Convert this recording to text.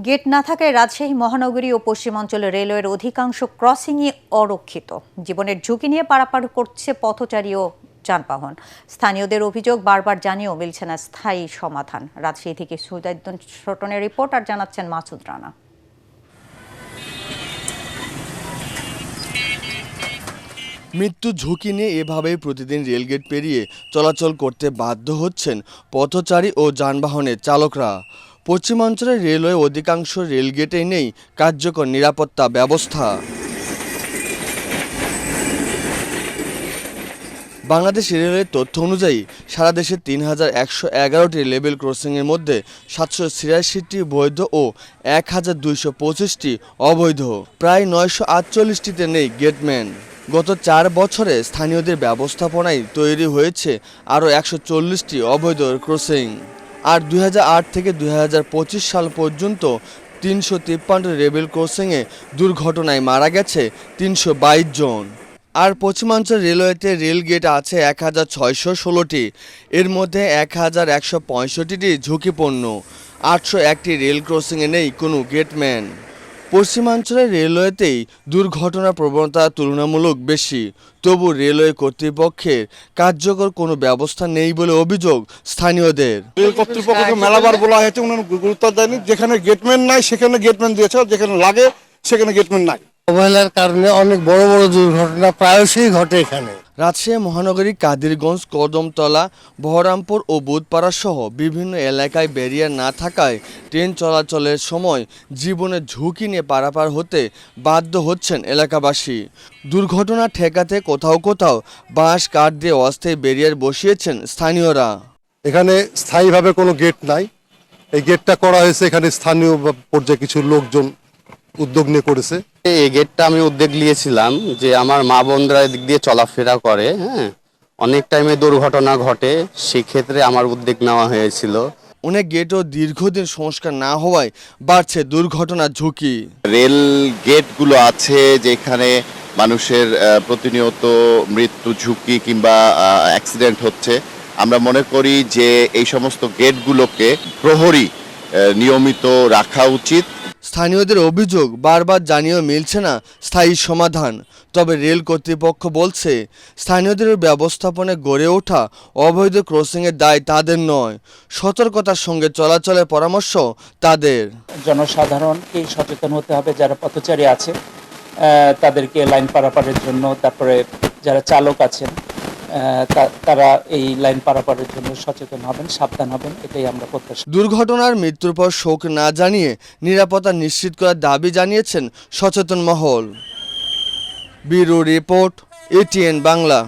Gate না থাকায় রাজশাহী মহানগরী ও পশ্চিমাঞ্চলের রেলওয়ের অধিকাংশ ক্রসিংই অরক্ষিত। জীবনের ঝুঁকি নিয়ে পারাপার করছে পথচারী ও যানবাহন। স্থানীয়দের অভিযোগ, বারবার জানিয়েও মিলছে না স্থায়ী সমাধান। রাজশাহী থেকে সুজাউদ্দিন ছোটনের রিপোর্ট, আর জানাচ্ছেন মাসুদ রানা। মৃত্যু ঝুঁকি নিয়ে এভাবেই প্রতিদিন রেলগেট পেরিয়ে চলাচল করতে বাধ্য হচ্ছেন পথচারী ও যানবাহনের চালকরা। পশ্চিমাঞ্চলের রেলওয়ে অধিকাংশ রেলগেটেই নেই কার্যকর নিরাপত্তা ব্যবস্থা। বাংলাদেশ রেলওয়ের তথ্য অনুযায়ী সারা দেশে ৩,১১১টি লেভেল ক্রসিংয়ের মধ্যে ৭৮৬টি বৈধ ও ১,২২৫টি অবৈধ। প্রায় ৯৪৮টিতে নেই গেটম্যান। গত ৪ বছরে স্থানীয়দের ব্যবস্থাপনায় তৈরি হয়েছে আরও ১৪০টি অবৈধ ক্রসিং। আর ২০০৮ থেকে ২০২৫ সাল পর্যন্ত ৩৫৩ লেভেল ক্রসিংয়ে দুর্ঘটনায় মারা গেছে ৩২২ জন। আর পশ্চিমাঞ্চল রেলওয়েতে রেলগেট আছে ১,৬১৬টি। এর মধ্যে ১,১৬৫টি ঝুঁকিপূর্ণ। ৮০১টি রেল ক্রসিংয়ে নেই কোনো গেটম্যান। পশ্চিমাঞ্চলের রেলওয়েতেই দুর্ঘটনার প্রবণতা তুলনামূলক বেশি। তবু রেলওয়ে কর্তৃপক্ষের কার্যকর কোনো ব্যবস্থা নেই বলে অভিযোগ স্থানীয়দের। রেল কর্তৃপক্ষকে মেলাবার বলা হয়েছে, উনি গুরুত্ব দেয়নি। যেখানে গেটম্যান নাই সেখানে গেটম্যান দিয়েছে, যেখানে লাগে সেখানে গেটম্যান নাই। অবহেলার কারণে অনেক বড় বড় দুর্ঘটনা প্রায়শই ঘটে এখানে। রাজশাহী মহানগরী কাদিরগঞ্জ, কদমতলা, বহরামপুর ও বুধপাড়া সহ বিভিন্ন এলাকায় ব্যারিয়ার না থাকায় ট্রেন চলাচলের সময় জীবনের ঝুঁকি নিয়ে পারাপার হতে বাধ্য হচ্ছেন এলাকাবাসী। দুর্ঘটনা ঠেকাতে কোথাও কোথাও বাঁশ কাঠ দিয়ে অস্থায়ী ব্যারিয়ার বসিয়েছেন স্থানীয়রা। এখানে স্থায়ীভাবে কোনো গেট নাই। এই গেটটা করা হয়েছে এখানে স্থানীয় পর্যায়ে কিছু লোকজন উদ্যোগ নিয়ে করেছে। এই গেটটা আমি উদ্যোগ নিয়েছিলাম যে আমার মা বোনরা এদিক দিয়ে চলাফেরা করে, অনেক টাইমে দুর্ঘটনা ঘটে, সেক্ষেত্রে আমার উদ্যোগ নেওয়া হয়েছিল। অনেক গেটও দীর্ঘদিন সংস্কার না হওয়ায় বাড়ছে দুর্ঘটনার ঝুঁকি। রেল গেটগুলো আছে যেখানে মানুষের প্রতিনিয়ত মৃত্যু ঝুঁকি কিংবা অ্যাক্সিডেন্ট হচ্ছে। আমরা মনে করি যে এই সমস্ত গেটগুলোকে প্রহরী নিয়মিত রাখা উচিত। স্থানীয়দের অভিযোগ, বারবার জানিয়েও মিলছে না স্থায়ী সমাধান। তবে রেল কর্তৃপক্ষ বলছে স্থানীয়দের ব্যবস্থাপনায় গড়ে ওঠা অবৈধ ক্রসিংয়ের দায় তাদের নয়, সতর্কতার সঙ্গে চলাচলের পরামর্শ তাদের। জনসাধারণকে সচেতন হতে হবে, যারা পথচারী আছে তাদেরকে লাইন পারাপারের জন্য, তারপরে যারা চালক আছেন তারা এই লাইন পারাপারের জন্য সচেতন হবেন, সাবধান হবেন, এটাই আমরা প্রত্যাশা। দুর্ঘটনার মৃত্যুর পর শোক না জানিয়ে নিরাপত্তা নিশ্চিত করার দাবি জানিয়েছেন সচেতন মহল। Bureau report, ATN Bangla.